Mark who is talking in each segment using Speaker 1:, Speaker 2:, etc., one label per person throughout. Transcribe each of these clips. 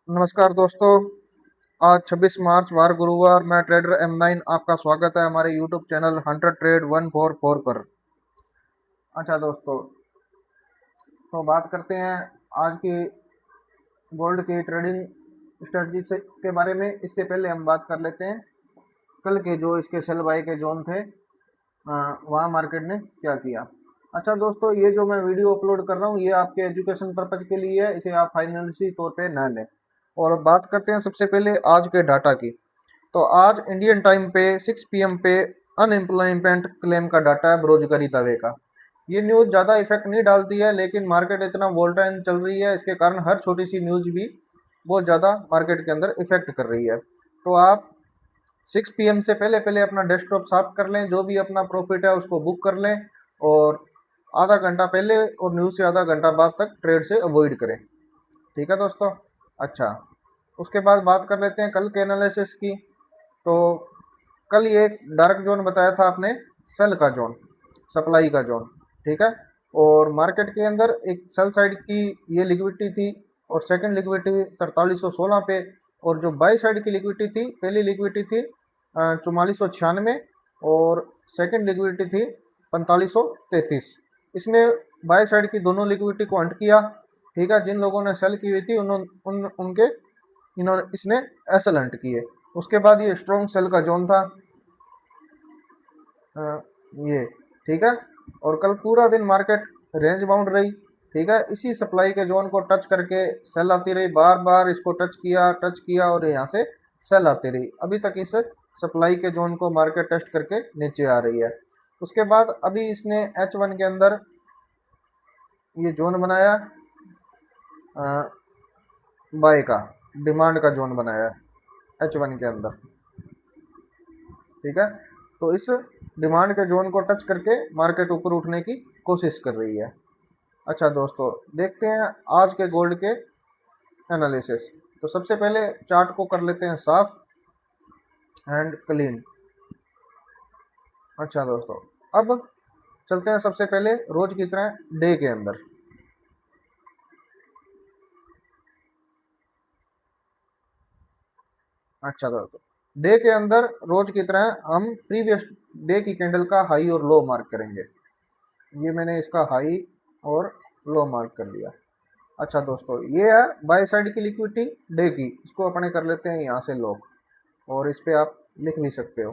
Speaker 1: नमस्कार दोस्तों। आज 26 मार्च वार गुरुवार, मैं ट्रेडर M9 आपका स्वागत है हमारे यूट्यूब चैनल हंटर ट्रेड 144 पर। अच्छा दोस्तों, तो बात करते हैं आज की गोल्ड की ट्रेडिंग स्ट्रेटजी से के बारे में। इससे पहले हम बात कर लेते हैं कल के जो इसके सेल बाय के जोन थे, वहाँ मार्केट ने क्या किया। अच्छा दोस्तों, ये जो मैं वीडियो अपलोड कर रहा हूँ ये आपके एजुकेशन पर्पज के लिए है, इसे आप फाइनेंशियल तौर पे ना लें। और बात करते हैं सबसे पहले आज के डाटा की। तो आज इंडियन टाइम पे 6 PM पे अनएम्प्लॉयमेंट क्लेम का डाटा है, बेरोजगारी दावे का। ये न्यूज़ ज़्यादा इफेक्ट नहीं डालती है, लेकिन मार्केट इतना वोल्टाइल चल रही है, इसके कारण हर छोटी सी न्यूज़ भी बहुत ज़्यादा मार्केट के अंदर इफेक्ट कर रही है। तो आप 6 PM से पहले पहले अपना डेस्कटॉप साफ कर लें, जो भी अपना प्रॉफिट है उसको बुक कर लें, और आधा घंटा पहले और न्यूज़ से आधा घंटा बाद तक ट्रेड से अवॉइड करें। ठीक है दोस्तों। अच्छा, उसके बाद बात कर लेते हैं कल के एनालिसिस की। तो कल ये एक डार्क जोन बताया था आपने, सेल का जोन, सप्लाई का जोन। ठीक है। और मार्केट के अंदर एक सेल साइड की ये लिक्विडिटी थी, और सेकंड लिक्विडिटी 4316 पे। और जो बाई साइड की लिक्विडिटी थी, पहली लिक्विडिटी थी 4496, और सेकंड लिक्विडिटी थी 4533। इसने बाई साइड की दोनों लिक्विडिटी को हंट किया। ठीक है। जिन लोगों ने सेल की हुई थी उन्होंने उनके इन्होंने इसने एसल हंट किए। उसके बाद ये स्ट्रॉन्ग सेल का जोन था, अ, ये। ठीक है। और कल पूरा दिन मार्केट रेंज बाउंड रही। ठीक है। इसी सप्लाई के जोन को टच करके सेल आती रही, बार बार इसको टच किया और यहाँ से सेल आती रही। अभी तक इस सप्लाई के जोन को मार्केट टेस्ट करके नीचे आ रही है। उसके बाद अभी इसने H1 के अंदर ये जोन बनाया, बाय का डिमांड का जोन बनाया H1 के अंदर। ठीक है। तो इस डिमांड के जोन को टच करके मार्केट ऊपर उठने की कोशिश कर रही है। अच्छा दोस्तों, देखते हैं आज के गोल्ड के एनालिसिस। तो सबसे पहले चार्ट को कर लेते हैं साफ एंड क्लीन। अच्छा दोस्तों, अब चलते हैं सबसे पहले रोज की तरह डे के अंदर। अच्छा दोस्तों, डे के अंदर रोज की तरह हम प्रीवियस डे की कैंडल का हाई और लो मार्क करेंगे। ये मैंने इसका हाई और लो मार्क कर लिया। अच्छा दोस्तों, ये है बाय साइड की लिक्विडिटी डे की, इसको अपने कर लेते हैं यहाँ से लो, और इस पे आप लिख भी सकते हो।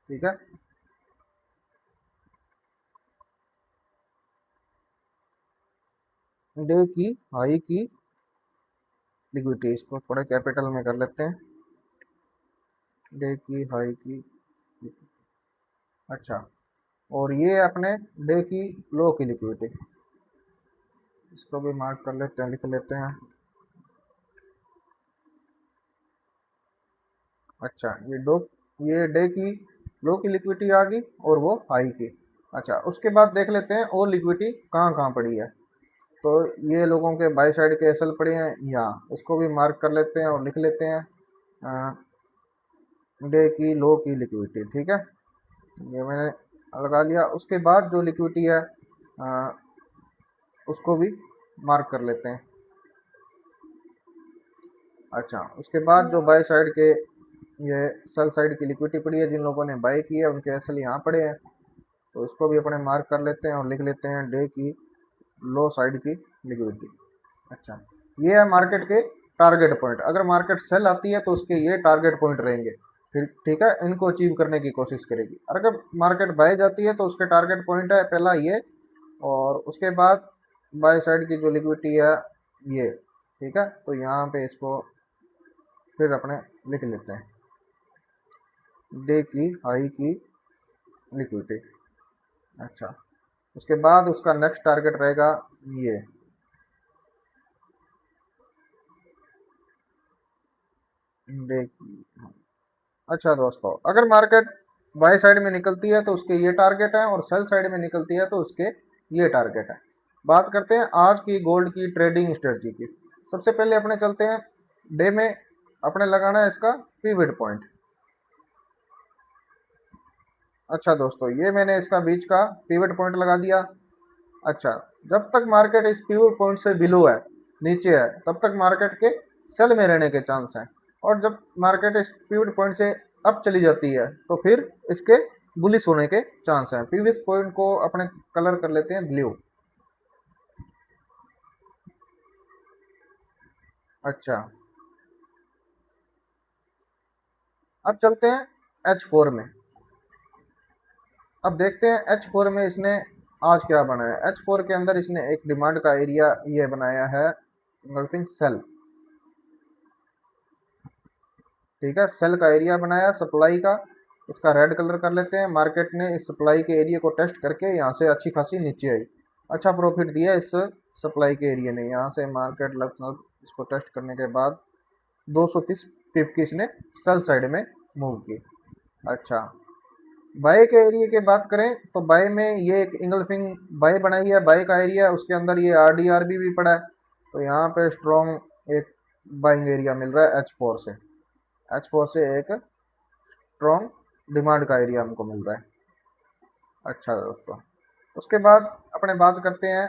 Speaker 1: ठीक है। डे की हाई की लिक्विडिटी, इसको थोड़ा कैपिटल में कर लेते हैं, डे की हाई की। अच्छा, और ये अपने डे की लो की लिक्विडिटी, इसको भी मार्क कर लेते हैं, लिख लेते हैं। अच्छा, ये डे की लो की लिक्विडिटी आ गई, और वो हाई की। अच्छा, उसके बाद देख लेते हैं और लिक्विडिटी कहाँ कहाँ पड़ी है। तो ये लोगों के बाई साइड के एसल पड़े हैं यहाँ, इसको भी मार्क कर लेते हैं और लिख लेते हैं डे की लो की लिक्विडिटी। ठीक है, ये मैंने लगा लिया। उसके बाद जो लिक्विडिटी है उसको भी मार्क कर लेते हैं। अच्छा, उसके बाद जो बाई साइड के ये सेल साइड की लिक्विडिटी पड़ी है, जिन लोगों ने बाई की है उनके एसल यहाँ पड़े हैं, तो इसको भी अपने मार्क कर लेते हैं और लिख लेते हैं डे की लो साइड की लिक्विडिटी। अच्छा, ये है मार्केट के टारगेट पॉइंट। अगर मार्केट सेल आती है तो उसके ये टारगेट पॉइंट रहेंगे, फिर ठीक है, इनको अचीव करने की कोशिश करेगी। और अगर मार्केट बाय जाती है तो उसके टारगेट पॉइंट है पहला ये, और उसके बाद बाय साइड की जो लिक्विडिटी है ये। ठीक है, तो यहाँ पे इसको फिर अपने लिख लेते हैं, डे की हाई की लिक्विडिटी। अच्छा, उसके बाद उसका नेक्स्ट टारगेट रहेगा ये, डे की। अच्छा दोस्तों, अगर मार्केट बाय साइड में निकलती है तो उसके ये टारगेट है, और सेल साइड में निकलती है तो उसके ये टारगेट है। बात करते हैं आज की गोल्ड की ट्रेडिंग स्ट्रेटजी की। सबसे पहले अपने चलते हैं डे में, अपने लगाना है इसका पिवट पॉइंट। अच्छा दोस्तों, ये मैंने इसका बीच का पिवट पॉइंट लगा दिया। अच्छा, जब तक मार्केट इस पिवट पॉइंट से बिलो है, नीचे है तब तक मार्केट के सेल में रहने के चांस हैं, और जब मार्केट इस पिवट पॉइंट से अप चली जाती है तो फिर इसके बुलिश होने के चांस हैं। प्रीवियस पॉइंट को अपने कलर कर लेते हैं ब्लू। अच्छा, अब चलते हैं H4 में। अब देखते हैं H4 में इसने आज क्या बनाया। H4 के अंदर इसने एक डिमांड का एरिया ये बनाया है इंगल्फिंग सेल। ठीक है, सेल का एरिया बनाया सप्लाई का, इसका रेड कलर कर लेते हैं। मार्केट ने इस सप्लाई के एरिया को टेस्ट करके यहाँ से अच्छी खासी नीचे आई, अच्छा प्रॉफिट दिया इस सप्लाई के एरिया ने। यहाँ से मार्केट लगभग इसको टेस्ट करने के बाद 230 पिप की इसने सेल साइड में मूव की। अच्छा, बाय के एरिया की बात करें तो बाय में ये एक इंगल्फिंग बाय बनाई है, बाय का एरिया है, उसके अंदर ये RDRB भी पड़ा है, तो यहाँ पे स्ट्रॉन्ग एक बाइंग एरिया मिल रहा है H4 से एक स्ट्रॉन्ग डिमांड का एरिया हमको मिल रहा है। अच्छा दोस्तों, उसके बाद अपने बात करते हैं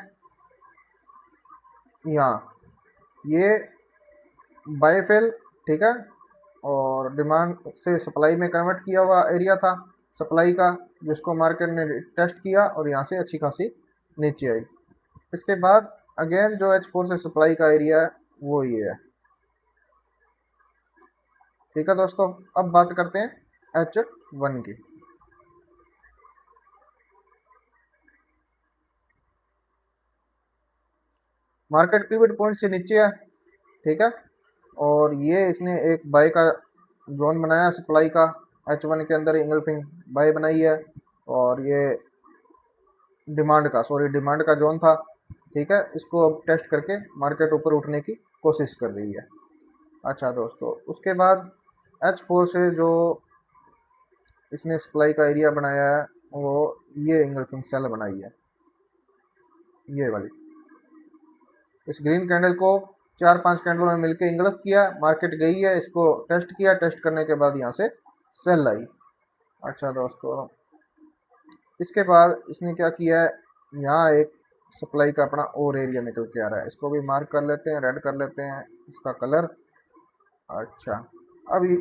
Speaker 1: यहाँ ये बाय फेल, ठीक है, और डिमांड से सप्लाई में कन्वर्ट किया हुआ एरिया था सप्लाई का, जिसको मार्केट ने टेस्ट किया और यहाँ से अच्छी खासी नीचे आई। इसके बाद अगेन जो H4 से सप्लाई का एरिया है वो ये है। ठीक है दोस्तों, अब बात करते हैं H1 की। मार्केट पिवट पॉइंट से नीचे है, ठीक है, और ये इसने एक बाय का जोन बनाया सप्लाई का। H1 के अंदर इंगल्फिंग बाय बनाई है, और ये डिमांड का जोन था। ठीक है, इसको अब टेस्ट करके मार्केट ऊपर उठने की कोशिश कर रही है। अच्छा दोस्तों, उसके बाद H4 से जो इसने सप्लाई का एरिया बनाया है वो ये इंगल्फिंग सेल बनाई है, ये वाली। इस ग्रीन कैंडल को 4-5 कैंडलों में मिलकर इंगल्फ किया, मार्केट गई है, इसको टेस्ट किया, टेस्ट करने के बाद यहाँ से सेल आई। अच्छा दोस्तों, इसके बाद इसने क्या किया है, यहाँ एक सप्लाई का अपना और एरिया निकल के आ रहा है, इसको भी मार्क कर लेते हैं, रेड कर लेते हैं इसका कलर। अच्छा, अभी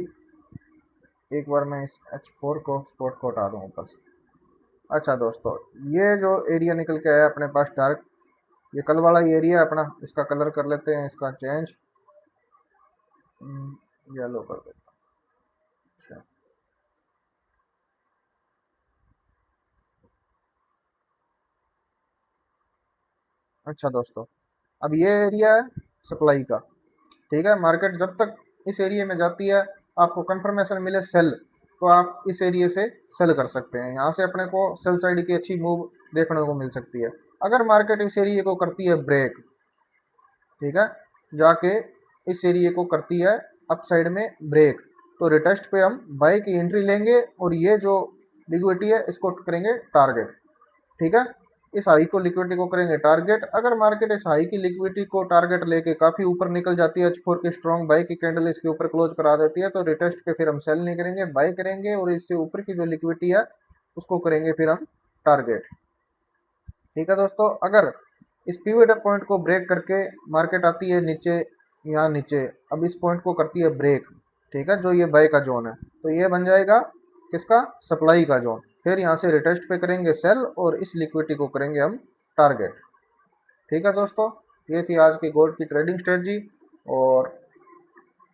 Speaker 1: एक बार मैं इस H4 को स्पॉट को हटा दूँ ऊपर से। अच्छा दोस्तों, ये जो एरिया निकल के आया अपने पास डार्क, ये कल वाला एरिया अपना, इसका कलर कर लेते हैं, इसका चेंज येलो कर देते हैं। अच्छा, अच्छा दोस्तों, अब ये एरिया है सप्लाई का। ठीक है, मार्केट जब तक इस एरिया में जाती है, आपको कंफर्मेशन मिले सेल, तो आप इस एरिया से सेल कर सकते हैं। यहाँ से अपने को सेल साइड की अच्छी मूव देखने को मिल सकती है। अगर मार्केट इस एरिया को करती है ब्रेक, ठीक है, जाके इस एरिया को करती है अप साइड में ब्रेक, तो रिटेस्ट पे हम बाई की एंट्री लेंगे और ये जो लिक्विडिटी है इसको करेंगे टारगेट। ठीक है, इस हाई को लिक्विडिटी को करेंगे टारगेट। अगर मार्केट इस हाई की लिक्विडिटी को टारगेट लेके काफी ऊपर निकल जाती है, H4 की स्ट्रॉन्ग बाई की कैंडल इसके ऊपर क्लोज करा देती है, तो रिटेस्ट पे फिर हम सेल नहीं करेंगे, बाई करेंगे, और इससे ऊपर की जो लिक्विडिटी है उसको करेंगे फिर हम टारगेट। ठीक है दोस्तों, अगर इस पिवट पॉइंट को ब्रेक करके मार्केट आती है नीचे, यहाँ नीचे, अब इस पॉइंट को करती है ब्रेक, ठीक है, जो ये बाय का जोन है, तो ये बन जाएगा किसका, सप्लाई का जोन। फिर यहाँ से रिटेस्ट पे करेंगे सेल और इस लिक्विडिटी को करेंगे हम टारगेट। ठीक है दोस्तों, ये थी आज की गोल्ड की ट्रेडिंग स्ट्रेटजी, और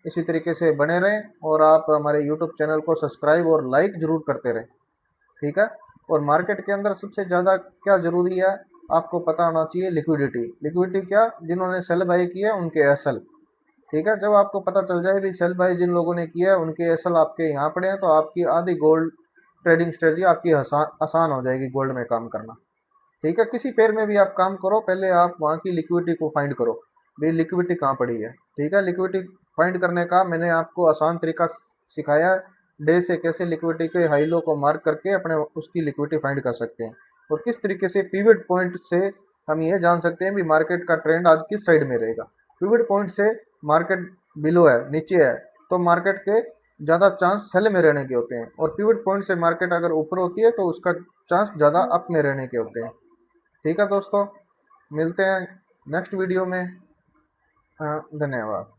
Speaker 1: इसी तरीके से बने रहें, और आप हमारे यूट्यूब चैनल को सब्सक्राइब और लाइक ज़रूर करते रहें। ठीक है, और मार्केट के अंदर सबसे ज़्यादा क्या ज़रूरी है, आपको पता होना चाहिए लिक्विडिटी क्या, जिन्होंने सेल बाय किया है उनके एसएल। ठीक है, जब आपको पता चल जाए भी सेल बाय जिन लोगों ने किया है उनके एसएल आपके यहाँ पड़े हैं, तो आपकी आधी गोल्ड ट्रेडिंग स्ट्रेटजी आपकी आसान हो जाएगी गोल्ड में काम करना। ठीक है, किसी पेयर में भी आप काम करो, पहले आप वहाँ की लिक्विडिटी को फाइंड करो, भाई लिक्विडिटी कहाँ पड़ी है। ठीक है, लिक्विडिटी फाइंड करने का मैंने आपको आसान तरीका सिखाया है, डे से कैसे लिक्विडिटी के हाई लो को मार्क करके अपने उसकी लिक्विडिटी फाइंड कर सकते हैं, और किस तरीके से पिवट पॉइंट से हम ये जान सकते हैं भी मार्केट का ट्रेंड आज किस साइड में रहेगा। पिवट पॉइंट से मार्केट बिलो है, नीचे है, तो मार्केट के ज़्यादा चांस सेल में रहने के होते हैं, और पिवट पॉइंट से मार्केट अगर ऊपर होती है तो उसका चांस ज़्यादा अप में रहने के होते हैं। ठीक है दोस्तों, मिलते हैं नेक्स्ट वीडियो में। धन्यवाद।